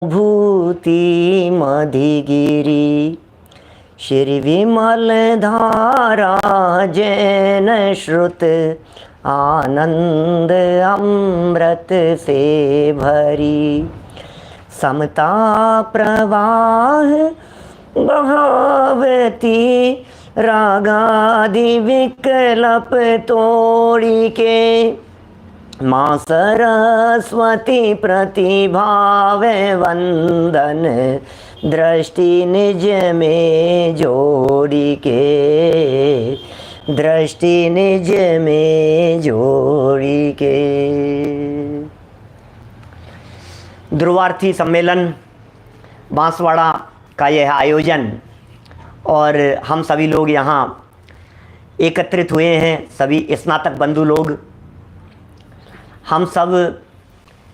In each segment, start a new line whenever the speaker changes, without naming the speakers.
भूति मधिगिरि श्री विमल धारा जैन श्रुत आनंद अमृत से भरी समता प्रवाह बहावती रागादि विकल्प तोड़ी के माँ सरस्वती प्रतिभाव वंदन दृष्टि निज में जोड़ी के दृष्टि निज में जोड़ी के। ध्रुवार्थी सम्मेलन बांसवाड़ा का यह आयोजन और हम सभी लोग यहाँ एकत्रित हुए हैं, सभी स्नातक बंधु लोग। हम सब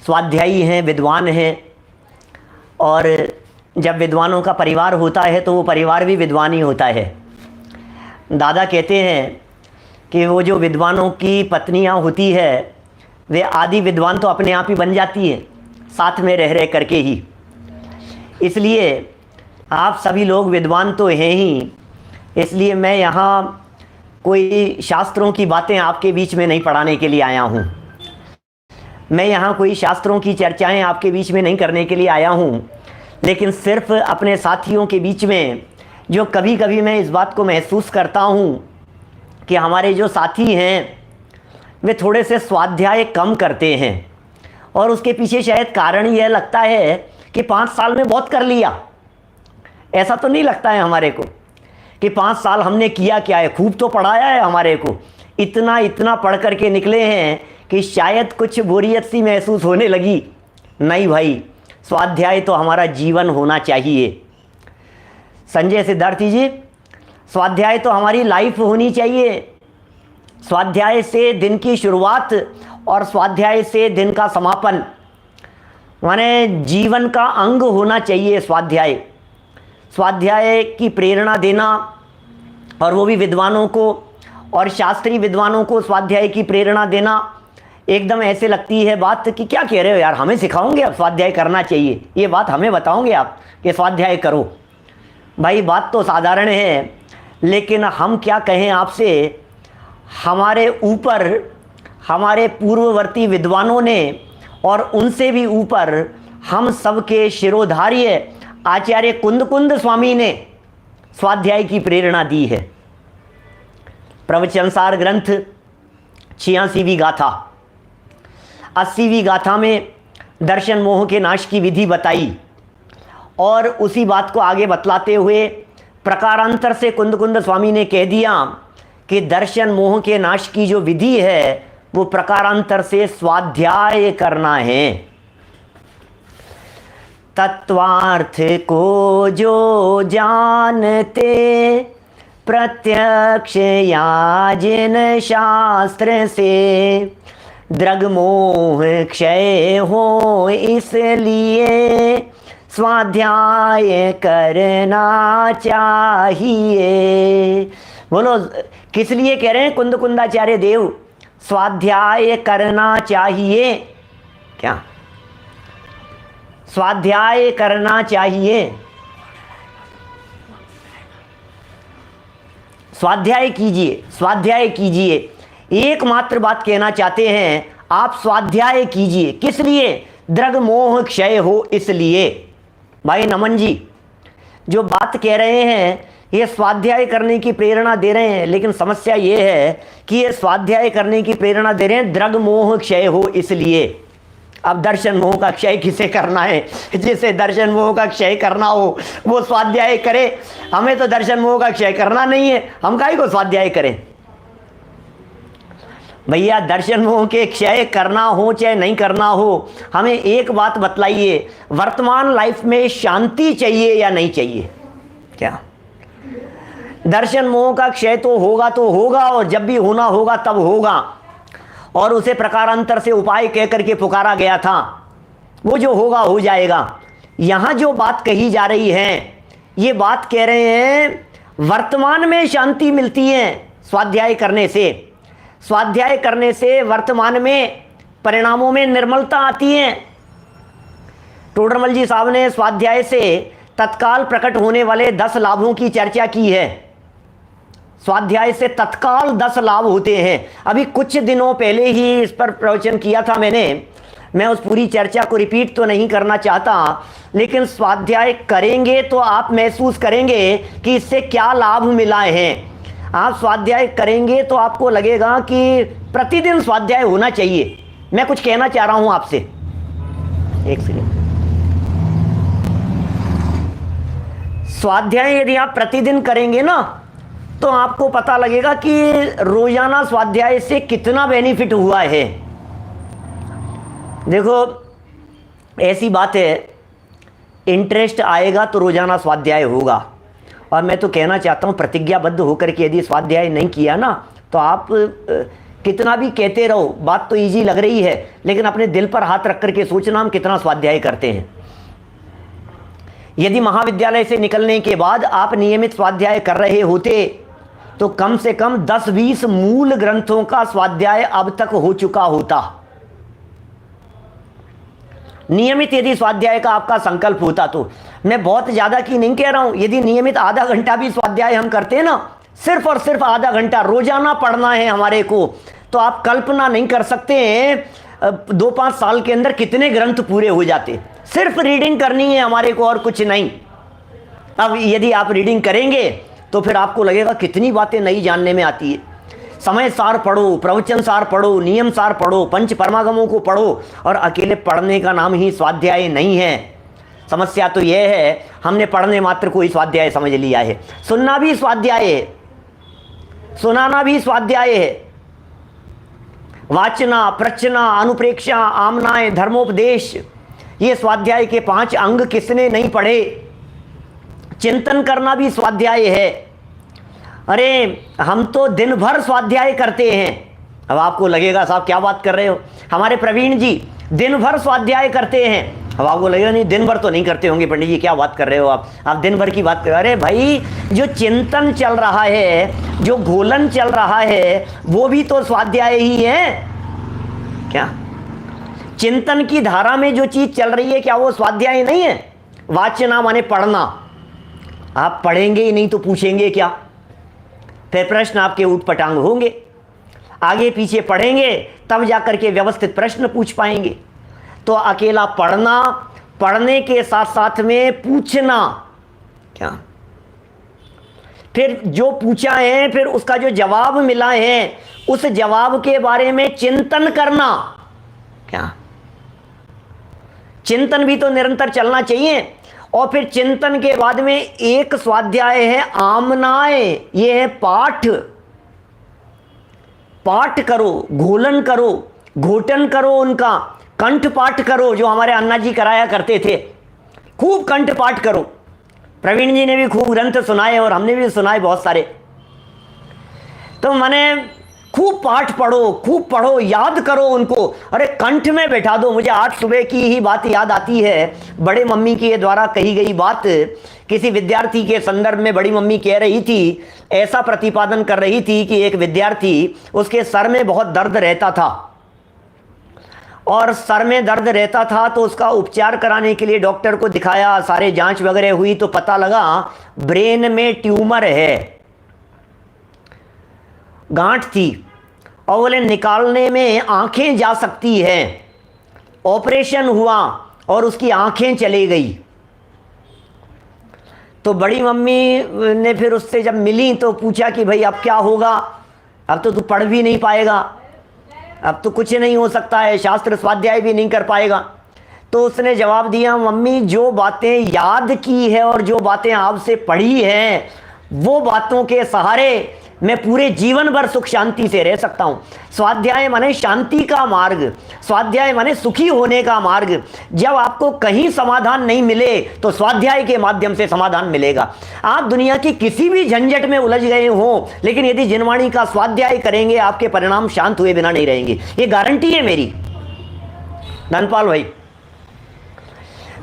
स्वाध्यायी हैं, विद्वान हैं, और जब विद्वानों का परिवार होता है तो वो परिवार भी विद्वान ही होता है। दादा कहते हैं कि वो जो विद्वानों की पत्नियां होती है वे आदि विद्वान तो अपने आप ही बन जाती हैं, साथ में रह रह करके ही। इसलिए आप सभी लोग विद्वान तो हैं ही, इसलिए मैं यहाँ कोई शास्त्रों की बातें आपके बीच में नहीं पढ़ाने के लिए आया हूँ। मैं यहाँ कोई शास्त्रों की चर्चाएं आपके बीच में नहीं करने के लिए आया हूँ, लेकिन सिर्फ अपने साथियों के बीच में जो कभी कभी मैं इस बात को महसूस करता हूँ कि हमारे जो साथी हैं वे थोड़े से स्वाध्याय कम करते हैं, और उसके पीछे शायद कारण यह लगता है कि 5 साल में बहुत कर लिया। ऐसा तो नहीं लगता है हमारे को कि 5 साल हमने किया क्या है, खूब तो पढ़ाया है हमारे को, इतना इतना पढ़ करके निकले हैं कि शायद कुछ बोरियत सी महसूस होने लगी। नहीं भाई, स्वाध्याय तो हमारा जीवन होना चाहिए। संजय सिद्धार्थी जी, स्वाध्याय तो हमारी लाइफ होनी चाहिए। स्वाध्याय से दिन की शुरुआत और स्वाध्याय से दिन का समापन, माने जीवन का अंग होना चाहिए स्वाध्याय। स्वाध्याय की प्रेरणा देना, और वो भी विद्वानों को और शास्त्रीय विद्वानों को स्वाध्याय की प्रेरणा देना, एकदम ऐसे लगती है बात कि क्या कह रहे हो यार, हमें सिखाओगे अब स्वाध्याय करना चाहिए, ये बात हमें बताओगे आप कि स्वाध्याय करो। भाई बात तो साधारण है, लेकिन हम क्या कहें आपसे, हमारे ऊपर हमारे पूर्ववर्ती विद्वानों ने और उनसे भी ऊपर हम सबके शिरोधार्य आचार्य कुंद स्वामी ने स्वाध्याय की प्रेरणा दी है। प्रवचनसार ग्रंथ 86वीं गाथा, 80वीं गाथा में दर्शन मोह के नाश की विधि बताई, और उसी बात को आगे बतलाते हुए प्रकारांतर से कुंद स्वामी ने कह दिया कि दर्शन मोह के नाश की जो विधि है वो प्रकारांतर से स्वाध्याय करना है। तत्वार्थ को जो जानते प्रत्यक्ष या जिन शास्त्र से द्रग मोह क्षय हो, इसलिए स्वाध्याय करना चाहिए। बोलो, किस लिए कह रहे हैं कुंदाचार्य देव स्वाध्याय करना चाहिए? क्या स्वाध्याय करना चाहिए? स्वाध्याय कीजिए, स्वाध्याय कीजिए। एकमात्र बात कहना चाहते हैं, आप स्वाध्याय कीजिए। किस लिए? द्रग मोह क्षय हो इसलिए। भाई नमन जी जो बात कह रहे हैं ये स्वाध्याय करने की प्रेरणा दे रहे हैं, लेकिन समस्या ये है कि ये स्वाध्याय करने की प्रेरणा दे रहे हैं द्रग मोह क्षय हो इसलिए। अब दर्शन मोह का क्षय किसे करना है? जिसे दर्शन मोह का क्षय करना हो वो स्वाध्याय करे। हमें तो दर्शन मोह का क्षय करना नहीं है, हम काहे को स्वाध्याय करें? भैया दर्शन मोह के क्षय करना हो चाहे नहीं करना हो, हमें एक बात बतलाइए, वर्तमान लाइफ में शांति चाहिए या नहीं चाहिए? क्या दर्शन मोह का क्षय तो होगा, और जब भी होना होगा तब होगा, और उसे प्रकारांतर से उपाय कह करके पुकारा गया था, वो जो होगा हो जाएगा। यहाँ जो बात कही जा रही है, ये बात कह रहे हैं वर्तमान में शांति मिलती है स्वाध्याय करने से। स्वाध्याय करने से वर्तमान में परिणामों में निर्मलता आती है। टोडरमल जी साहब ने स्वाध्याय से तत्काल प्रकट होने वाले 10 लाभों की चर्चा की है। स्वाध्याय से तत्काल 10 लाभ होते हैं। अभी कुछ दिनों पहले ही इस पर प्रवचन किया था मैंने, मैं उस पूरी चर्चा को रिपीट तो नहीं करना चाहता, लेकिन स्वाध्याय करेंगे तो आप महसूस करेंगे कि इससे क्या लाभ मिला है। आप स्वाध्याय करेंगे तो आपको लगेगा कि प्रतिदिन स्वाध्याय होना चाहिए। मैं कुछ कहना चाह रहा हूं आपसे, एक सेकंड। स्वाध्याय यदि आप प्रतिदिन करेंगे ना तो आपको पता लगेगा कि रोजाना स्वाध्याय से कितना बेनिफिट हुआ है। देखो ऐसी बात है, इंटरेस्ट आएगा तो रोजाना स्वाध्याय होगा। और मैं तो कहना चाहता हूँ प्रतिज्ञाबद्ध होकर के यदि स्वाध्याय नहीं किया ना तो आप कितना भी कहते रहो, बात तो इजी लग रही है, लेकिन अपने दिल पर हाथ रख करके सोचना हम कितना स्वाध्याय करते हैं। यदि महाविद्यालय से निकलने के बाद आप नियमित स्वाध्याय कर रहे होते तो कम से कम 10-20 मूल ग्रंथों का स्वाध्याय अब तक हो चुका होता। नियमित यदि स्वाध्याय का आपका संकल्प होता तो, मैं बहुत ज्यादा की नहीं कह रहा हूं, यदि नियमित आधा घंटा भी स्वाध्याय हम करते हैं ना, सिर्फ और सिर्फ आधा घंटा रोजाना पढ़ना है हमारे को, तो आप कल्पना नहीं कर सकते हैं 2-5 साल के अंदर कितने ग्रंथ पूरे हो जाते। सिर्फ रीडिंग करनी है हमारे को और कुछ नहीं। अब यदि आप रीडिंग करेंगे तो फिर आपको लगेगा कितनी बातें नई जानने में आती है। समय सार पढ़ो, प्रवचन सार पढ़ो, नियम सार पढ़ो, पंच परमागमों को पढ़ो, और अकेले पढ़ने का नाम ही स्वाध्याय नहीं है। समस्या तो यह है हमने पढ़ने मात्र को ही स्वाध्याय समझ लिया है। सुनना भी स्वाध्याय है, सुनाना भी स्वाध्याय है। वाचना, प्रचना, अनुप्रेक्षा, आमनाएं, धर्मोपदेश, ये स्वाध्याय के 5 अंग किसने नहीं पढ़े। चिंतन करना भी स्वाध्याय है। अरे हम तो दिन भर स्वाध्याय करते हैं। अब आपको लगेगा साहब क्या बात कर रहे हो, हमारे प्रवीण जी दिन भर स्वाध्याय करते हैं। अब आपको लगेगा नहीं दिन भर तो नहीं करते होंगे पंडित जी, क्या बात कर रहे हो आप दिन भर की बात कर रहे हो। अरे भाई जो चिंतन चल रहा है, जो घोलन चल रहा है, वो भी तो स्वाध्याय ही है। क्या चिंतन की धारा में जो चीज चल रही है क्या वो स्वाध्याय नहीं है। वाचना माने पढ़ना, आप पढ़ेंगे ही नहीं तो पूछेंगे क्या, फिर प्रश्न आपके ऊटपटांग होंगे। आगे पीछे पढ़ेंगे तब जाकर के व्यवस्थित प्रश्न पूछ पाएंगे। तो अकेला पढ़ना, पढ़ने के साथ साथ में पूछना, क्या फिर जो पूछा है फिर उसका जो जवाब मिला है उस जवाब के बारे में चिंतन करना। क्या चिंतन भी तो निरंतर चलना चाहिए। और फिर चिंतन के बाद में एक स्वाध्याय है आमनाएं, ये है पाठ। पाठ करो, घोलन करो, घोटन करो, उनका कंठ पाठ करो, जो हमारे अन्ना जी कराया करते थे। खूब कंठ पाठ करो। प्रवीण जी ने भी खूब ग्रंथ सुनाए और हमने भी सुनाए बहुत सारे। तो मैंने खूब पाठ पढ़ो, खूब पढ़ो, याद करो उनको। अरे कंठ में बैठा दो। मुझे आज सुबह की ही बात याद आती है, बड़े मम्मी के द्वारा कही गई बात। किसी विद्यार्थी के संदर्भ में बड़ी मम्मी कह रही थी, ऐसा प्रतिपादन कर रही थी कि एक विद्यार्थी, उसके सर में बहुत दर्द रहता था और सर में दर्द रहता था तो उसका उपचार कराने के लिए डॉक्टर को दिखाया, सारे जांच वगैरह हुई तो पता लगा ब्रेन में ट्यूमर है, गांठ थी, और बोले निकालने में आंखें जा सकती है। ऑपरेशन हुआ और उसकी आंखें चली गई। तो बड़ी मम्मी ने फिर उससे जब मिली तो पूछा कि भाई अब क्या होगा, अब तो तू पढ़ भी नहीं पाएगा, अब तो कुछ नहीं हो सकता है, शास्त्र स्वाध्याय भी नहीं कर पाएगा। तो उसने जवाब दिया, मम्मी जो बातें याद की है और जो बातें आपसे पढ़ी हैं वो बातों के सहारे मैं पूरे जीवन भर सुख शांति से रह सकता हूं। स्वाध्याय माने शांति का मार्ग, स्वाध्याय माने सुखी होने का मार्ग। जब आपको कहीं समाधान नहीं मिले तो स्वाध्याय के माध्यम से समाधान मिलेगा। आप दुनिया की किसी भी झंझट में उलझ गए हो, लेकिन यदि जिनवाणी का स्वाध्याय करेंगे आपके परिणाम शांत हुए बिना नहीं रहेंगे, ये गारंटी है मेरी। धनपाल भाई,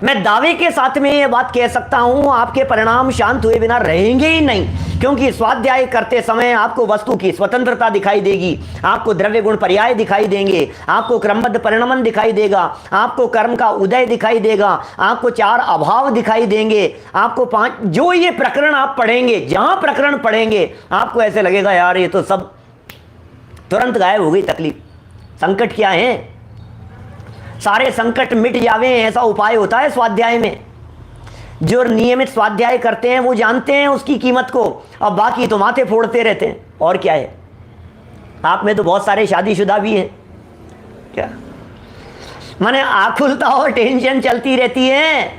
मैं दावे के साथ में ये बात कह सकता हूं, आपके परिणाम शांत हुए बिना रहेंगे ही नहीं, क्योंकि स्वाध्याय करते समय आपको वस्तु की स्वतंत्रता दिखाई देगी, आपको द्रव्य गुण पर्याय दिखाई देंगे, आपको क्रमबद्ध परिणमन दिखाई देगा, आपको कर्म का उदय दिखाई देगा, आपको 4 अभाव दिखाई देंगे, आपको 5 जो ये प्रकरण आप पढ़ेंगे, जहां प्रकरण पढ़ेंगे आपको ऐसे लगेगा यार ये तो सब तुरंत गायब हो गई तकलीफ। संकट क्या है? सारे संकट मिट जावे, ऐसा उपाय होता है स्वाध्याय में। जो नियमित स्वाध्याय करते हैं वो जानते हैं उसकी कीमत को, अब बाकी तो माथे फोड़ते रहते हैं। और क्या है, आप में तो बहुत सारे शादीशुदा भी हैं, क्या माने आकुलता और टेंशन चलती रहती है,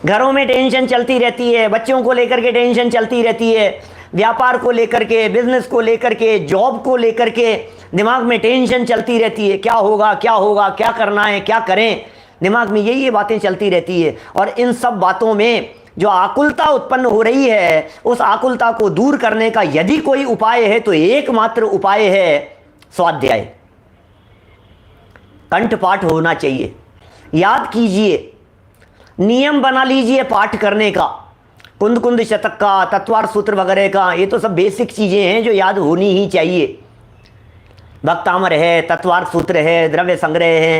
घरों में टेंशन चलती रहती है, बच्चों को लेकर के टेंशन चलती रहती है, व्यापार को लेकर के, बिजनेस को लेकर के, जॉब को लेकर के दिमाग में टेंशन चलती रहती है, क्या होगा क्या होगा, क्या करना है, क्या करें, दिमाग में यही बातें चलती रहती है। और इन सब बातों में जो आकुलता उत्पन्न हो रही है, उस आकुलता को दूर करने का यदि कोई उपाय है तो एकमात्र उपाय है स्वाध्याय। कंठपाठ होना चाहिए, याद कीजिए, नियम बना लीजिए पाठ करने का, कुंद कुंद शतक का, तत्वार्थ सूत्र वगैरह का, ये तो सब बेसिक चीज़ें हैं जो याद होनी ही चाहिए। भक्तामर है, तत्वार्थ सूत्र है, द्रव्य संग्रह है,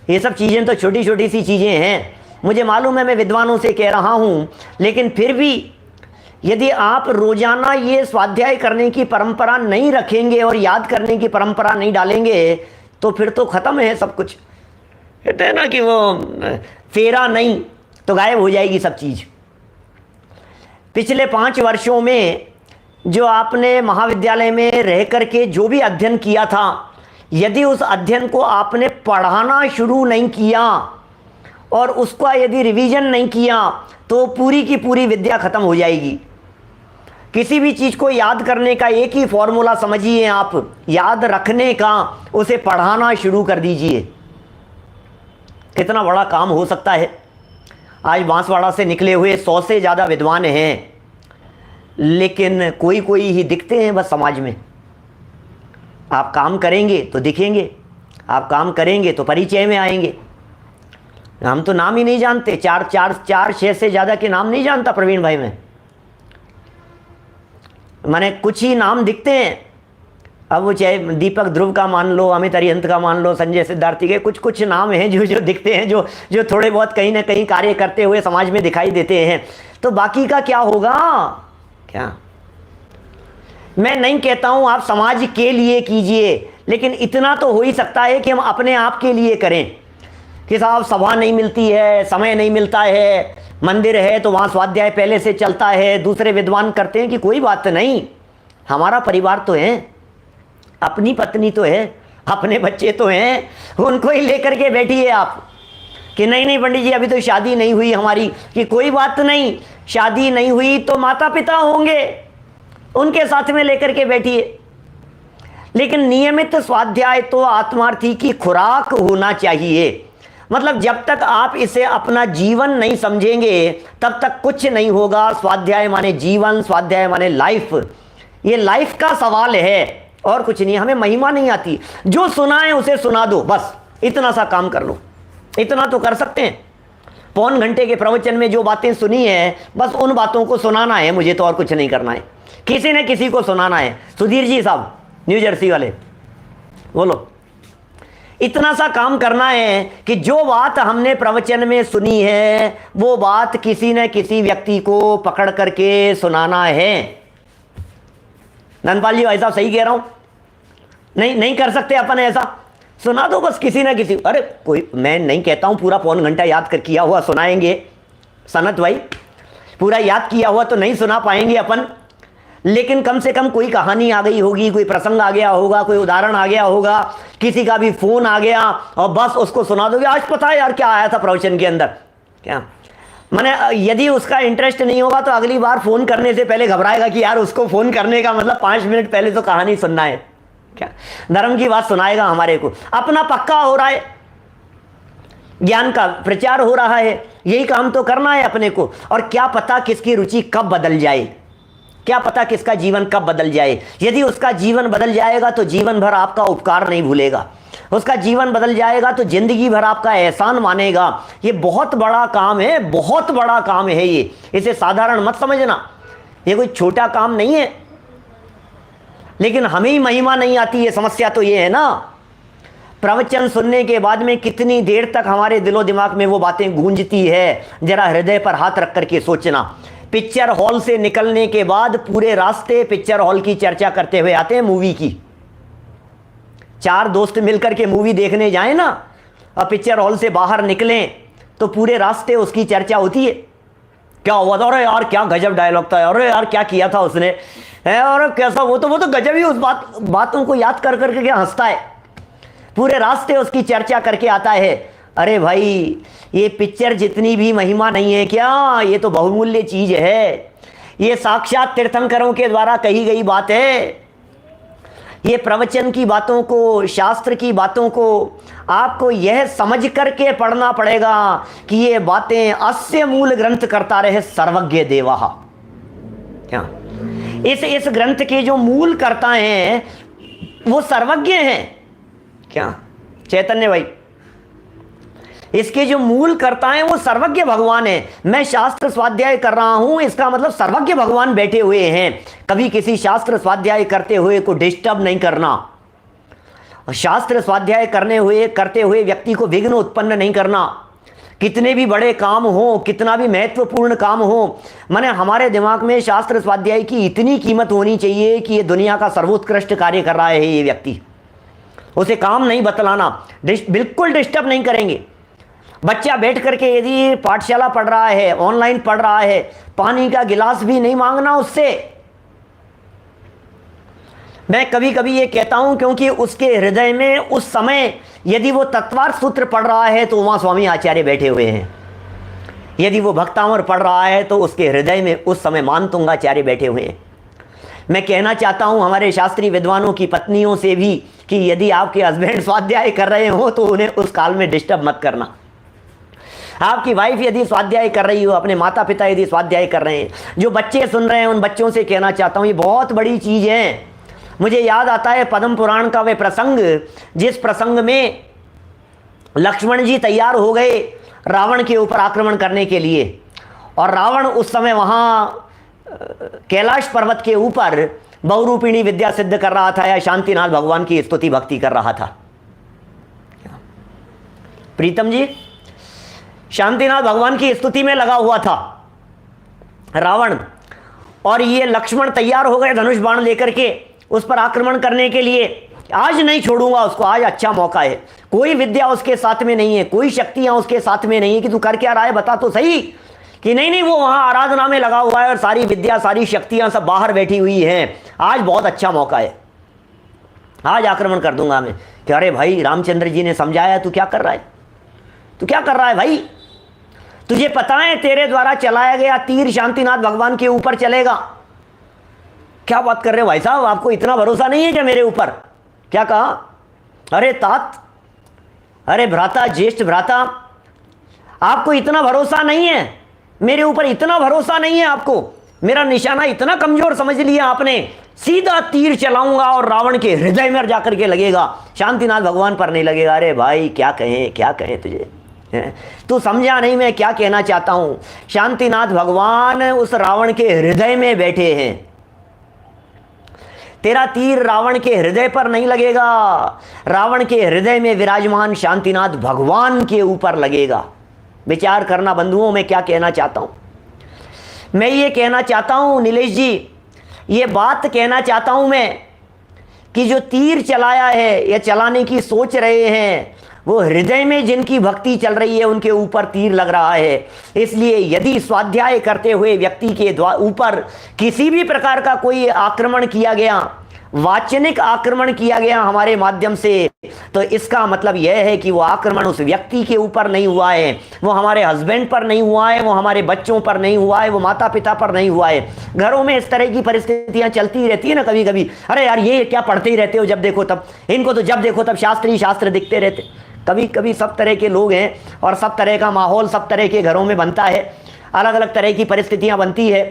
ये सब चीज़ें तो छोटी छोटी सी चीज़ें हैं। मुझे मालूम है मैं विद्वानों से कह रहा हूँ, लेकिन फिर भी यदि आप रोजाना ये स्वाध्याय करने की परंपरा नहीं रखेंगे और याद करने की परंपरा नहीं डालेंगे तो फिर तो ख़त्म है सब कुछ। कहते हैं ना कि वो फेरा नहीं तो गायब हो जाएगी सब चीज़। पिछले 5 वर्षों में जो आपने महाविद्यालय में रह करके जो भी अध्ययन किया था, यदि उस अध्ययन को आपने पढ़ाना शुरू नहीं किया और उसका यदि रिवीजन नहीं किया तो पूरी की पूरी विद्या खत्म हो जाएगी। किसी भी चीज़ को याद करने का एक ही फॉर्मूला समझिए आप, याद रखने का, उसे पढ़ाना शुरू कर दीजिए। कितना बड़ा काम हो सकता है। आज बांसवाड़ा से निकले हुए 100 से ज़्यादा विद्वान हैं, लेकिन कोई कोई ही दिखते हैं बस समाज में। आप काम करेंगे तो दिखेंगे, आप काम करेंगे तो परिचय में आएंगे। हम तो नाम ही नहीं जानते, 4-6 से ज़्यादा के नाम नहीं जानता प्रवीण भाई में। माने कुछ ही नाम दिखते हैं। अब वो चाहे दीपक ध्रुव का मान लो, अमित अरिहंत का मान लो, संजय सिद्धार्थी के कुछ नाम हैं जो दिखते हैं, जो थोड़े बहुत कहीं ना कहीं कार्य करते हुए समाज में दिखाई देते हैं। तो बाकी का क्या होगा? क्या मैं नहीं कहता हूं आप समाज के लिए कीजिए, लेकिन इतना तो हो ही सकता है कि हम अपने आप के लिए करें कि साहब सभा नहीं मिलती है, समय नहीं मिलता है, मंदिर है तो वहाँ स्वाध्याय पहले से चलता है, दूसरे विद्वान करते हैं कि कोई बात नहीं, हमारा परिवार तो है, अपनी पत्नी तो है, अपने बच्चे तो हैं, उनको ही लेकर के बैठिए आप कि नहीं पंडित जी अभी तो शादी नहीं हुई हमारी, कि कोई बात नहीं, शादी नहीं हुई तो माता पिता होंगे, उनके साथ में लेकर के बैठिए। लेकिन नियमित स्वाध्याय तो आत्मार्थी की खुराक होना चाहिए। मतलब जब तक आप इसे अपना जीवन नहीं समझेंगे तब तक कुछ नहीं होगा। स्वाध्याय माने जीवन, स्वाध्याय माने लाइफ, ये लाइफ का सवाल है और कुछ नहीं। हमें महिमा नहीं आती, जो सुना है उसे सुना दो, बस इतना सा काम कर लो, इतना तो कर सकते हैं। पौन घंटे के प्रवचन में जो बातें सुनी है बस उन बातों को सुनाना है मुझे, तो और कुछ नहीं करना है, किसी ने किसी को सुनाना है। सुधीर जी साहब न्यू जर्सी वाले, बोलो, इतना सा काम करना है कि जो बात हमने प्रवचन में सुनी है वो बात किसी न किसी व्यक्ति को पकड़ करके सुनाना है। नंदपाल जी ऐसा सही कह रहा हूं? नहीं कर सकते अपन ऐसा? सुना दो बस किसी ना किसी। अरे कोई, मैं नहीं कहता हूं पूरा पौन घंटा याद कर किया हुआ सुनाएंगे सनत भाई, पूरा याद किया हुआ तो नहीं सुना पाएंगे अपन, लेकिन कम से कम कोई कहानी आ गई होगी, कोई प्रसंग आ गया होगा, कोई उदाहरण आ गया होगा, किसी का भी फोन आ गया और बस उसको सुना दोगे, आज पता है यार क्या आया था प्रवचन के अंदर, क्या माने। यदि उसका इंटरेस्ट नहीं होगा तो अगली बार फोन करने से पहले घबराएगा कि यार उसको फोन करने का मतलब 5 मिनट पहले तो कहानी सुनना है, क्या धर्म की बात सुनाएगा हमारे को। अपना पक्का हो रहा है, ज्ञान का प्रचार हो रहा है, यही काम तो करना है अपने को। और क्या पता किसकी रुचि कब बदल जाए, क्या पता किसका जीवन कब बदल जाए। यदि उसका जीवन बदल जाएगा तो जीवन भर आपका उपकार नहीं भूलेगा। उसका जीवन बदल जाएगा तो जिंदगी भर आपका एहसान मानेगा। ये बहुत बड़ा काम है, बहुत बड़ा काम है ये, इसे साधारण मत समझना, ये कोई छोटा काम नहीं है। लेकिन हमें ही महिमा नहीं आती है, समस्या तो ये है ना। प्रवचन सुनने के बाद में कितनी देर तक हमारे दिलो दिमाग में वो बातें गूंजती है, जरा हृदय पर हाथ रख करके सोचना। पिक्चर हॉल से निकलने के बाद पूरे रास्ते पिक्चर हॉल की चर्चा करते हुए आते हैं, मूवी की। 4 दोस्त मिलकर के मूवी देखने जाएं ना, और पिक्चर हॉल से बाहर निकलें तो पूरे रास्ते उसकी चर्चा होती है। क्या हुआ था, अरे यार क्या गजब डायलॉग था, अरे यार क्या किया था उसने है, और कैसा वो तो गजब ही, उस बातों को याद कर करके क्या हंसता है, पूरे रास्ते उसकी चर्चा करके आता है। अरे भाई ये पिक्चर जितनी भी महिमा नहीं है क्या, ये तो बहुमूल्य चीज है, ये साक्षात तीर्थंकरों के द्वारा कही गई बात है। ये प्रवचन की बातों को, शास्त्र की बातों को आपको यह समझ करके पढ़ना पड़ेगा कि ये बातें अस्य मूल ग्रंथ करता रहे सर्वज्ञ देवा। क्या इस ग्रंथ के जो मूल करता हैं वो सर्वज्ञ हैं क्या चैतन्य भाई? इसके जो मूल करता है वो सर्वज्ञ भगवान है। मैं शास्त्र स्वाध्याय कर रहा हूं, इसका मतलब सर्वज्ञ भगवान बैठे हुए हैं। कभी किसी शास्त्र स्वाध्याय करते हुए को डिस्टर्ब नहीं करना, शास्त्र स्वाध्याय करते हुए व्यक्ति को विघ्न उत्पन्न नहीं करना। कितने भी बड़े काम हो, कितना भी महत्वपूर्ण काम हो, माने हमारे दिमाग में शास्त्र स्वाध्याय की इतनी कीमत होनी चाहिए कि ये दुनिया का सर्वोत्कृष्ट कार्य कर रहा है ये व्यक्ति, उसे काम नहीं बतलाना, बिल्कुल डिस्टर्ब नहीं करेंगे। बच्चा बैठ करके यदि पाठशाला पढ़ रहा है, ऑनलाइन पढ़ रहा है, पानी का गिलास भी नहीं मांगना उससे। मैं कभी कभी ये कहता हूं क्योंकि उसके हृदय में उस समय यदि वो तत्वार्थ सूत्र पढ़ रहा है तो वहां स्वामी आचार्य बैठे हुए हैं, यदि वो भक्तामर पढ़ रहा है तो उसके हृदय में उस समय मानतुंगाचार्य बैठे हुए हैं। मैं कहना चाहता हूं हमारे शास्त्रीय विद्वानों की पत्नियों से भी कि यदि आपके हस्बैंड स्वाध्याय कर रहे हो तो उन्हें उस काल में डिस्टर्ब मत करना। आपकी वाइफ यदि स्वाध्याय कर रही हो, अपने माता पिता यदि स्वाध्याय कर रहे हैं, जो बच्चे सुन रहे हैं उन बच्चों से कहना चाहता हूं ये बहुत बड़ी चीज है। मुझे याद आता है पद्म पुराण का वह प्रसंग, जिस प्रसंग में लक्ष्मण जी तैयार हो गए रावण के ऊपर आक्रमण करने के लिए, और रावण उस समय वहां कैलाश पर्वत के ऊपर बहुरूपिणी विद्या सिद्ध कर रहा था या शांतिनाथ भगवान की स्तुति भक्ति कर रहा था। प्रीतम जी शांतिनाथ भगवान की स्तुति में लगा हुआ था रावण, और ये लक्ष्मण तैयार हो गए धनुष बाण लेकर के उस पर आक्रमण करने के लिए। आज नहीं छोड़ूंगा उसको, आज अच्छा मौका है, कोई विद्या उसके साथ में नहीं है, कोई शक्तियां उसके साथ में नहीं है कि तू कर क्या रहा है बता तो सही। कि नहीं वो वहां आराधना में लगा हुआ है और सारी विद्या सारी शक्तियां सब बाहर बैठी हुई हैं, आज बहुत अच्छा मौका है, आज आक्रमण कर दूंगा मैं। कि अरे भाई रामचंद्र जी ने समझाया, तू क्या कर रहा है, तू क्या कर रहा है भाई, तुझे पता है तेरे द्वारा चलाया गया तीर शांतिनाथ भगवान के ऊपर चलेगा। क्या बात कर रहे हो भाई साहब, आपको इतना भरोसा नहीं है क्या मेरे ऊपर? क्या कहा? अरे तात, अरे भ्राता, ज्येष्ठ भ्राता, आपको इतना भरोसा नहीं है मेरे ऊपर, इतना भरोसा नहीं है आपको, मेरा निशाना इतना कमजोर समझ लिया आपने। सीधा तीर चलाऊंगा और रावण के हृदय में जाकर के लगेगा, शांतिनाथ भगवान पर नहीं लगेगा। अरे भाई क्या कहें तुझे, तू समझा नहीं मैं क्या कहना चाहता हूं। शांतिनाथ भगवान उस रावण के हृदय में बैठे हैं, तेरा तीर रावण के हृदय पर नहीं लगेगा, रावण के हृदय में विराजमान शांतिनाथ भगवान के ऊपर लगेगा। विचार करना बंधुओं, मैं क्या कहना चाहता हूं। मैं ये कहना चाहता हूं नीलेश जी, ये बात कहना चाहता हूं मैं कि जो तीर चलाया है या चलाने की सोच रहे हैं, वो हृदय में जिनकी भक्ति चल रही है उनके ऊपर तीर लग रहा है। इसलिए यदि स्वाध्याय करते हुए व्यक्ति के ऊपर किसी भी प्रकार का कोई आक्रमण किया गया, वाचनिक आक्रमण किया गया हमारे माध्यम से, तो इसका मतलब यह है कि वो आक्रमण उस व्यक्ति के ऊपर नहीं हुआ है, वो हमारे हस्बैंड पर नहीं हुआ है, वो हमारे बच्चों पर नहीं हुआ है, वो माता पिता पर नहीं हुआ है। घरों में इस तरह की परिस्थितियां चलती रहती है ना कभी कभी, अरे यार ये क्या पढ़ते ही रहते हो जब देखो तब, इनको तो जब देखो तब शास्त्र दिखते रहते। कभी कभी सब तरह के लोग हैं और सब तरह का माहौल सब तरह के घरों में बनता है, अलग अलग तरह की परिस्थितियां बनती है।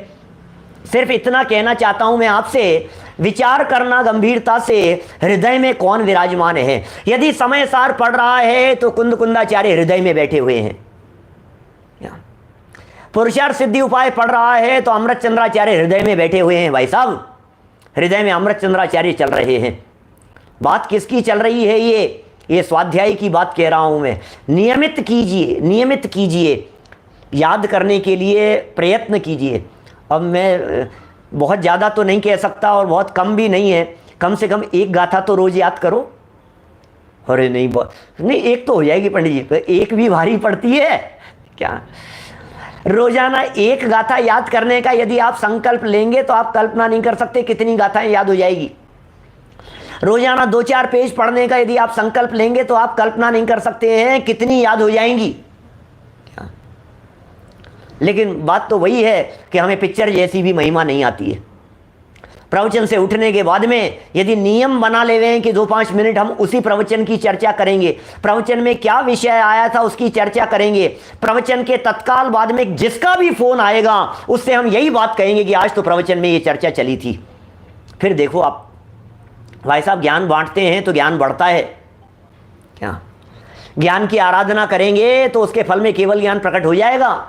सिर्फ इतना कहना चाहता हूं मैं आपसे, विचार करना गंभीरता से, हृदय में कौन विराजमान है। यदि समय सार पढ़ रहा है तो कुंद कुंदाचार्य हृदय में बैठे हुए हैं। पुरुषार्थ सिद्धि उपाय पढ़ रहा है तो अमृत चंद्राचार्य हृदय में बैठे हुए हैं। भाई साहब, हृदय में अमृत चंद्राचार्य चल रहे हैं। बात किसकी चल रही है? ये स्वाध्याय की बात कह रहा हूं मैं। नियमित कीजिए, नियमित कीजिए, याद करने के लिए प्रयत्न कीजिए। अब मैं बहुत ज़्यादा तो नहीं कह सकता और बहुत कम भी नहीं है, कम से कम एक गाथा तो रोज याद करो। अरे नहीं, नहीं एक तो हो जाएगी पंडित जी, तो एक भी भारी पड़ती है क्या? रोजाना एक गाथा याद करने का यदि आप संकल्प लेंगे तो आप कल्पना नहीं कर सकते कितनी गाथाएं याद हो जाएगी। रोजाना 2-4 पेज पढ़ने का यदि आप संकल्प लेंगे तो आप कल्पना नहीं कर सकते हैं कितनी याद हो जाएंगी। लेकिन बात तो वही है कि हमें पिक्चर जैसी भी महिमा नहीं आती है। प्रवचन से उठने के बाद में यदि नियम बना ले हैं कि 2-5 मिनट हम उसी प्रवचन की चर्चा करेंगे, प्रवचन में क्या विषय आया था उसकी चर्चा करेंगे, प्रवचन के तत्काल बाद में जिसका भी फोन आएगा उससे हम यही बात कहेंगे कि आज तो प्रवचन में ये चर्चा चली थी। फिर देखो आप भाई साहब, ज्ञान बांटते हैं तो ज्ञान बढ़ता है क्या? ज्ञान की आराधना करेंगे तो उसके फल में केवल ज्ञान प्रकट हो जाएगा।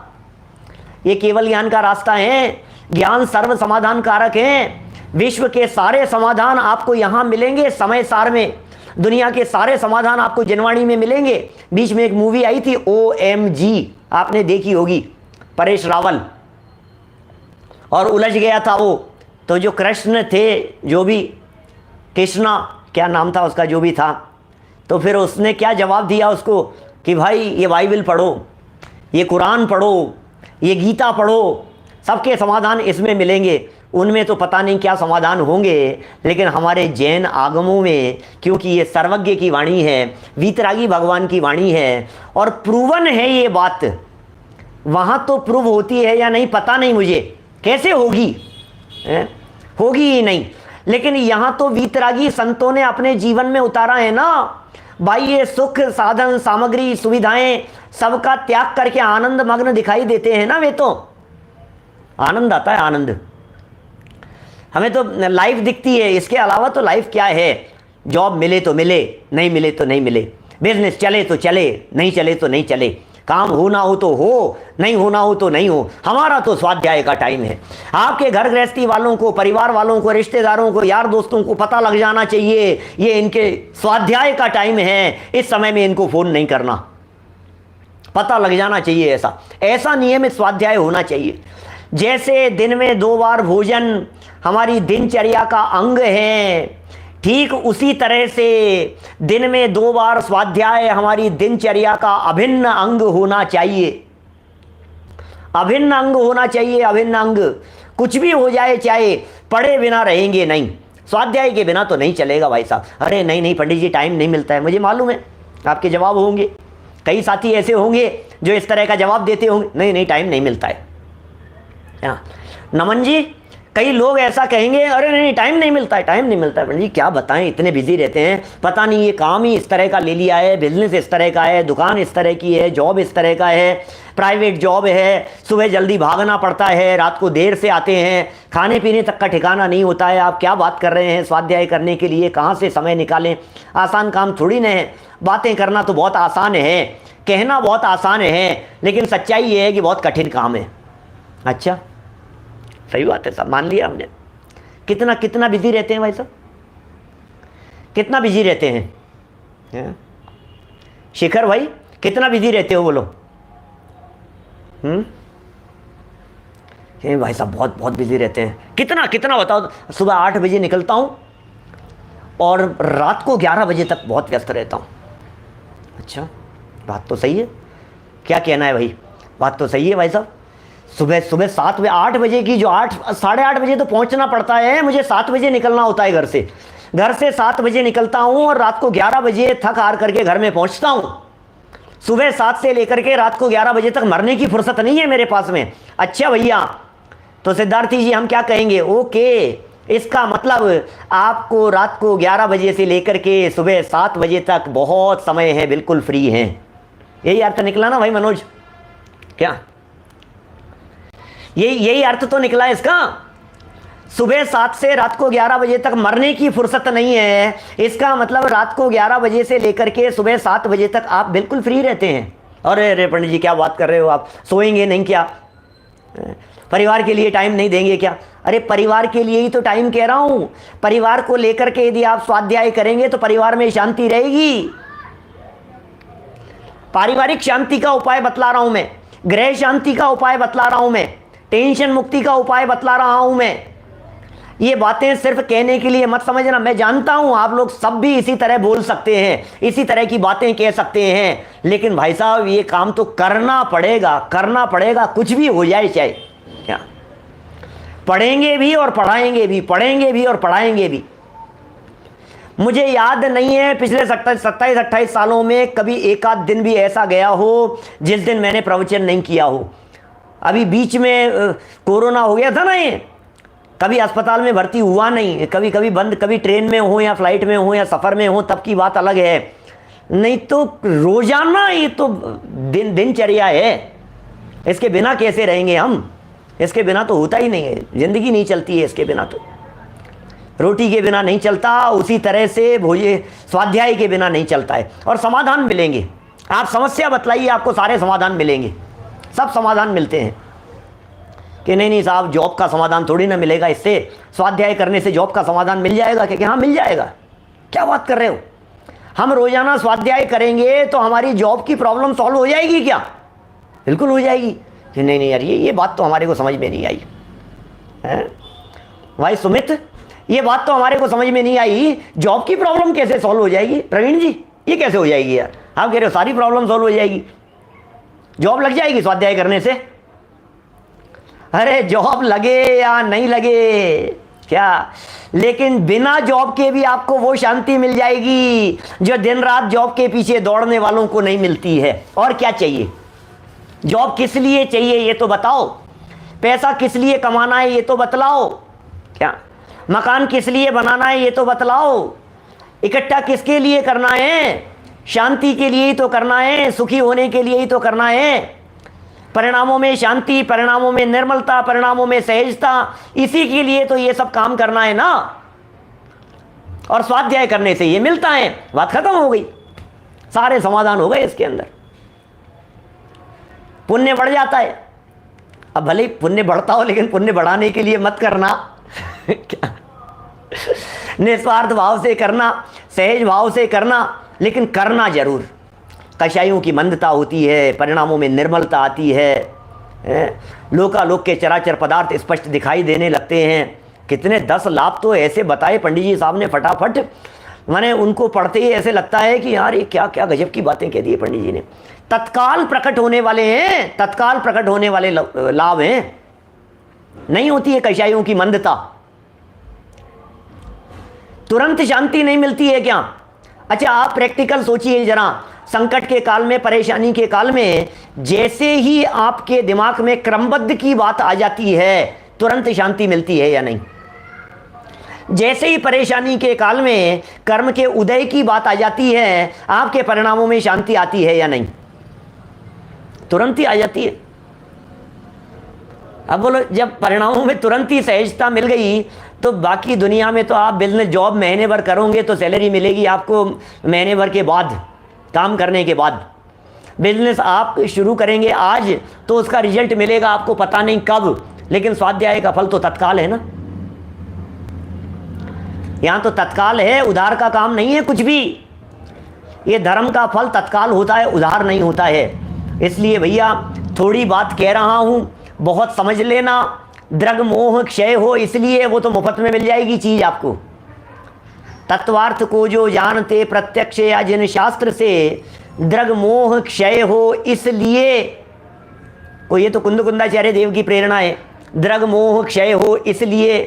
ये केवल ज्ञान का रास्ता है। ज्ञान सर्व समाधान कारक है। विश्व के सारे समाधान आपको यहां मिलेंगे समय सार में। दुनिया के सारे समाधान आपको जनवाणी में मिलेंगे। बीच में एक मूवी आई थी OMG, आपने देखी होगी, परेश रावल, और उलझ गया था वो। तो जो कृष्ण थे, जो भी कृष्णा क्या नाम था उसका, जो भी था, तो फिर उसने क्या जवाब दिया उसको कि भाई ये बाइबल पढ़ो, ये कुरान पढ़ो, ये गीता पढ़ो, सबके समाधान इसमें मिलेंगे। उनमें तो पता नहीं क्या समाधान होंगे, लेकिन हमारे जैन आगमों में, क्योंकि ये सर्वज्ञ की वाणी है, वीतरागी भगवान की वाणी है और प्रूवन है ये बात, वहाँ तो प्रूव होती है या नहीं पता नहीं मुझे, कैसे होगी, होगी ही नहीं। लेकिन यहाँ तो वीतरागी संतों ने अपने जीवन में उतारा है ना। बाह्य सुख, साधन, सामग्री, सुविधाएं सबका त्याग करके आनंद मग्न दिखाई देते हैं ना। वे तो आनंद आता है, आनंद। हमें तो लाइफ दिखती है, इसके अलावा तो लाइफ क्या है? जॉब मिले तो मिले, नहीं मिले तो नहीं मिले, बिजनेस चले तो चले, नहीं चले तो नहीं चले, काम होना हो तो हो, नहीं होना हो तो नहीं हो। हमारा तो स्वाध्याय का टाइम है। आपके घर गृहस्थी वालों को, परिवार वालों को, रिश्तेदारों को, यार दोस्तों को पता लग जाना चाहिए ये इनके स्वाध्याय का टाइम है, इस समय में इनको फोन नहीं करना, पता लग जाना चाहिए। ऐसा नियमित स्वाध्याय होना चाहिए। जैसे दिन में 2 बार भोजन हमारी दिनचर्या का अंग है, ठीक उसी तरह से दिन में 2 बार स्वाध्याय हमारी दिनचर्या का अभिन्न अंग होना चाहिए। अभिन्न अंग होना चाहिए, अभिन्न अंग। कुछ भी हो जाए, चाहे पढ़े बिना रहेंगे नहीं, स्वाध्याय के बिना तो नहीं चलेगा भाई साहब। अरे नहीं नहीं पंडित जी, टाइम नहीं मिलता है। मुझे मालूम है आपके जवाब होंगे, कई साथी ऐसे होंगे जो इस तरह का जवाब देते होंगे, नहीं नहीं टाइम नहीं मिलता है। नमन जी, कई लोग ऐसा कहेंगे, अरे नहीं टाइम नहीं मिलता है, टाइम नहीं मिलता है। जी क्या बताएं, इतने बिजी रहते हैं, पता नहीं ये काम ही इस तरह का ले लिया है, बिजनेस इस तरह का है, दुकान इस तरह की है, जॉब इस तरह का है, प्राइवेट जॉब है, सुबह जल्दी भागना पड़ता है, रात को देर से आते हैं, खाने पीने तक का ठिकाना नहीं होता है। आप क्या बात कर रहे हैं, स्वाध्याय करने के लिए कहाँ से समय निकालें? आसान काम थोड़ी ना है। बातें करना तो बहुत आसान है, कहना बहुत आसान है, लेकिन सच्चाई ये है कि बहुत कठिन काम है। अच्छा, सही बात है साहब, मान लिया हमने। कितना कितना बिजी रहते हैं भाई साहब, कितना बिजी रहते हैं? शिखर भाई, कितना बिजी रहते हो बोलो? भाई साहब बहुत बहुत बिजी रहते हैं। कितना कितना बताओ? सुबह 8 बजे निकलता हूं और रात को 11 बजे तक बहुत व्यस्त रहता हूं। अच्छा, बात तो सही है। क्या कहना है भाई? बात तो सही है भाई साहब। सुबह 7 बजे, 8 बजे की जो 8 साढ़े 8 बजे तो पहुंचना पड़ता है, मुझे 7 बजे निकलना होता है घर से। घर से 7 बजे निकलता हूं और रात को 11 बजे थक हार करके घर में पहुंचता हूं। सुबह 7 से लेकर के रात को 11 बजे तक मरने की फुर्सत नहीं है मेरे पास में। अच्छा भैया, तो सिद्धार्थी जी हम क्या कहेंगे? ओके, इसका मतलब आपको रात को 11 बजे से लेकर के सुबह 7 बजे तक बहुत समय है, बिल्कुल फ्री हैं। यही अर्थ निकला ना भाई मनोज? क्या यही अर्थ तो निकला इसका? सुबह 7 से रात को 11 बजे तक मरने की फुर्सत नहीं है। इसका मतलब रात को 11 बजे से लेकर के सुबह 7 बजे तक आप बिल्कुल फ्री रहते हैं। और अरे पंडित जी क्या बात कर रहे हो, आप सोएंगे नहीं क्या, परिवार के लिए टाइम नहीं देंगे क्या? अरे परिवार के लिए ही तो टाइम कह रहा हूं। परिवार को लेकर के यदि आप स्वाध्याय करेंगे तो परिवार में शांति रहेगी। पारिवारिक शांति का उपाय बतला रहा हूं मैं, गृह शांति का उपाय बतला रहा हूं मैं, टेंशन मुक्ति का उपाय बतला रहा हूं मैं। ये बातें सिर्फ कहने के लिए मत समझना। मैं जानता हूं आप लोग सब भी इसी तरह बोल सकते हैं, इसी तरह की बातें कह सकते हैं, लेकिन भाई साहब ये काम तो करना पड़ेगा, करना पड़ेगा, कुछ भी हो जाए चाहे क्या। पढ़ेंगे भी और पढ़ाएंगे भी, पढ़ेंगे भी और पढ़ाएंगे भी। मुझे याद नहीं है पिछले 27-28 सालों में कभी एक आध दिन भी ऐसा गया हो जिस दिन मैंने प्रवचन नहीं किया हो। अभी बीच में कोरोना हो गया था ना, ये कभी अस्पताल में भर्ती हुआ नहीं, कभी कभी बंद, कभी ट्रेन में हो या फ्लाइट में हो या सफ़र में हो, तब की बात अलग है। नहीं तो रोजाना ये तो दिनचर्या है। इसके बिना कैसे रहेंगे हम? इसके बिना तो होता ही नहीं है, ज़िंदगी नहीं चलती है इसके बिना। तो रोटी के बिना नहीं चलता, उसी तरह से स्वाध्याय के बिना नहीं चलता है। और समाधान मिलेंगे, आप समस्या बतलाइए, आपको सारे समाधान मिलेंगे, सब समाधान मिलते हैं। कि नहीं साहब जॉब का समाधान थोड़ी ना मिलेगा, इससे स्वाध्याय करने से जॉब का समाधान मिल जाएगा क्या? हाँ मिल जाएगा, क्या बात कर रहे हो। हम रोजाना स्वाध्याय करेंगे तो हमारी जॉब की प्रॉब्लम सॉल्व हो जाएगी क्या? बिल्कुल हो जाएगी। कि नहीं यार ये बात तो हमारे को समझ में नहीं आई है भाई सुमित, ये बात तो हमारे को समझ में नहीं आई। जॉब की प्रॉब्लम कैसे सॉल्व हो जाएगी प्रवीण जी, ये कैसे हो जाएगी यार? आप कह रहे हो सारी प्रॉब्लम सॉल्व हो जाएगी, जॉब लग जाएगी स्वाध्याय करने से। अरे जॉब लगे या नहीं लगे क्या, लेकिन बिना जॉब के भी आपको वो शांति मिल जाएगी जो दिन रात जॉब के पीछे दौड़ने वालों को नहीं मिलती है। और क्या चाहिए? जॉब किस लिए चाहिए ये तो बताओ, पैसा किस लिए कमाना है ये तो बतलाओ, क्या मकान किस लिए बनाना है ये तो बतलाओ, इकट्ठा किसके लिए करना है? शांति के लिए ही तो करना है, सुखी होने के लिए ही तो करना है। परिणामों में शांति, परिणामों में निर्मलता, परिणामों में सहजता, इसी के लिए तो ये सब काम करना है ना। और स्वाध्याय करने से ये मिलता है, बात खत्म हो गई, सारे समाधान हो गए इसके अंदर। पुण्य बढ़ जाता है। अब भले ही पुण्य बढ़ता हो, लेकिन पुण्य बढ़ाने के लिए मत करना क्या, निस्वार्थ भाव से करना, सहज भाव से करना, लेकिन करना जरूर। कषायों की मंदता होती है, परिणामों में निर्मलता आती है, लोकालोक के चराचर पदार्थ स्पष्ट दिखाई देने लगते हैं। कितने 10 लाभ तो ऐसे बताए पंडित जी साहब ने फटाफट, मैंने उनको पढ़ते ही ऐसे लगता है कि यार ये क्या क्या गजब की बातें कह दी पंडित जी ने। तत्काल प्रकट होने वाले हैं, तत्काल प्रकट होने वाले लाभ हैं। नहीं होती है कषायों की मंदता, तुरंत शांति नहीं मिलती है क्या? अच्छा आप प्रैक्टिकल सोचिए जरा, संकट के काल में, परेशानी के काल में, जैसे ही आपके दिमाग में क्रमबद्ध की बात आ जाती है तुरंत शांति मिलती है या नहीं? जैसे ही परेशानी के काल में कर्म के उदय की बात आ जाती है, आपके परिणामों में शांति आती है या नहीं? तुरंत ही आ जाती है। अब बोलो जब परिणामों में तुरंत ही सहजता मिल गई तो बाकी दुनिया में तो आप बिजनेस जॉब महीने भर करोगे तो सैलरी मिलेगी आपको महीने भर के बाद, काम करने के बाद। बिजनेस आप शुरू करेंगे आज तो उसका रिजल्ट मिलेगा आपको पता नहीं कब, लेकिन स्वाध्याय का फल तो तत्काल है ना। यहां तो तत्काल है, उधार का काम नहीं है कुछ भी। ये धर्म का फल तत्काल होता है, उधार नहीं होता है। इसलिए भैया थोड़ी बात कह रहा हूं, बहुत समझ लेना। द्रग मोह क्षय हो, इसलिए वो तो मुफ्त में मिल जाएगी चीज आपको। तत्वार्थ को जो जानते प्रत्यक्ष या जिन शास्त्र से, द्रग मोह क्षय हो इसलिए। को ये तो कुंदकुंदाचार्य देव की प्रेरणा है, द्रग मोह क्षय हो इसलिए।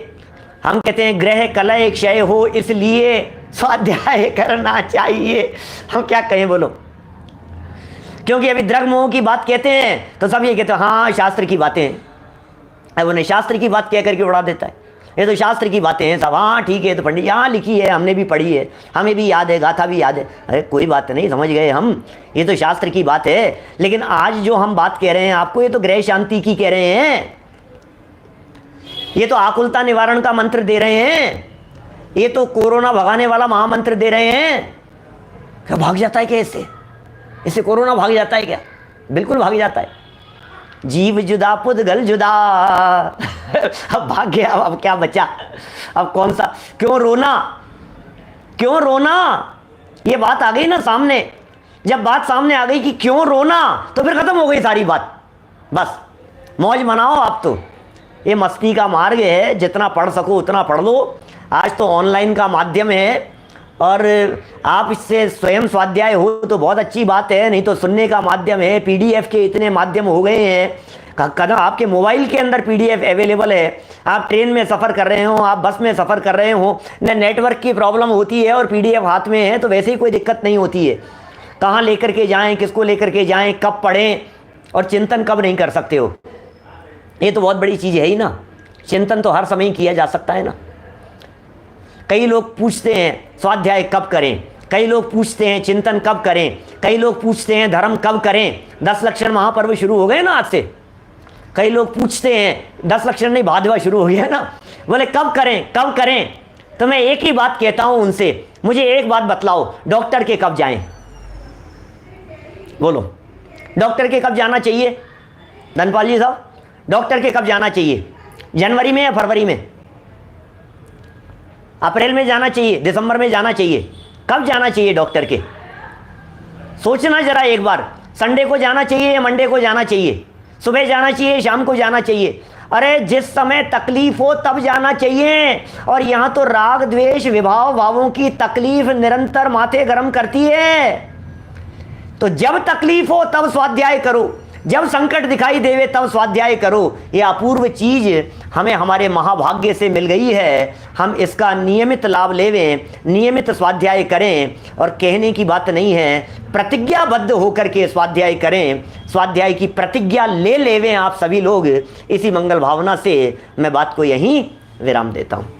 हम कहते हैं ग्रह कलय क्षय हो इसलिए स्वाध्याय करना चाहिए। हम क्या कहें बोलो, क्योंकि अभी द्रग मोह की बात कहते हैं तो सब ये कहते हैं हाँ शास्त्र की बातें हैं। अब उन्हें शास्त्र की बात कह करके उड़ा देता है, ये तो शास्त्र की बातें हैं सब। हाँ ठीक है, तो पंडित यहाँ लिखी है, हमने भी पढ़ी है, हमें भी याद है, गाथा भी याद है। अरे कोई बात नहीं, समझ गए हम, ये तो शास्त्र की बात है। लेकिन आज जो हम बात कह रहे हैं आपको, ये तो गृह शांति की कह रहे हैं। ये तो आकुलता निवारण का मंत्र दे रहे हैं, ये तो कोरोना भगाने वाला महामंत्र दे रहे हैं। क्या भाग जाता है क्या इससे? इससे कोरोना भाग जाता है क्या? बिल्कुल भाग जाता है। जीव जुदा पुद्गल जुदा अब भाग गया, अब क्या बचा? अब कौन सा, क्यों रोना, क्यों रोना? ये बात आ गई ना सामने, जब बात सामने आ गई कि क्यों रोना, तो फिर खत्म हो गई सारी बात। बस मौज मनाओ आप तो, ये मस्ती का मार्ग है, जितना पढ़ सको उतना पढ़ लो। आज तो ऑनलाइन का माध्यम है और आप इससे स्वयं स्वाध्याय हो तो बहुत अच्छी बात है, नहीं तो सुनने का माध्यम है। पीडीएफ के इतने माध्यम हो गए हैं, कदम आपके मोबाइल के अंदर पीडीएफ अवेलेबल है। आप ट्रेन में सफ़र कर रहे हो, आप बस में सफ़र कर रहे हो, न नेटवर्क की प्रॉब्लम होती है और पीडीएफ हाथ में है तो वैसे ही कोई दिक्कत नहीं होती है। कहाँ लेकर के जाएं, किसको लेकर के जाएं, कब पढ़ें और चिंतन कब नहीं कर सकते हो, ये तो बहुत बड़ी चीज़ है ही ना। चिंतन तो हर समय किया जा सकता है ना। कई लोग पूछते हैं स्वाध्याय कब करें, कई लोग पूछते हैं चिंतन कब करें, कई लोग पूछते हैं धर्म कब करें। 10 लक्षण महापर्व शुरू हो गए ना आज से। कई लोग पूछते हैं 10 लक्षण नहीं, भादवा शुरू हो गया ना, बोले कब करें कब करें। तो मैं एक ही बात कहता हूं उनसे, मुझे एक बात बतलाओ, डॉक्टर के कब जाएं? बोलो, डॉक्टर के कब जाना चाहिए? धनपाल जी साहब, डॉक्टर के कब जाना चाहिए? जनवरी में या फरवरी में? अप्रैल में जाना चाहिए, दिसंबर में जाना चाहिए? कब जाना चाहिए डॉक्टर के? सोचना जरा एक बार, संडे को जाना चाहिए या मंडे को जाना चाहिए? सुबह जाना चाहिए, शाम को जाना चाहिए? अरे जिस समय तकलीफ हो तब जाना चाहिए। और यहाँ तो राग द्वेष विभाव भावों की तकलीफ निरंतर माथे गर्म करती है। तो जब तकलीफ हो तब स्वाध्याय करो, जब संकट दिखाई देवे तब स्वाध्याय करो। ये अपूर्व चीज हमें हमारे महाभाग्य से मिल गई है, हम इसका नियमित लाभ लेवें, नियमित स्वाध्याय करें। और कहने की बात नहीं है, प्रतिज्ञाबद्ध होकर के स्वाध्याय करें, स्वाध्याय की प्रतिज्ञा ले लेवें आप सभी लोग। इसी मंगल भावना से मैं बात को यहीं विराम देता हूँ।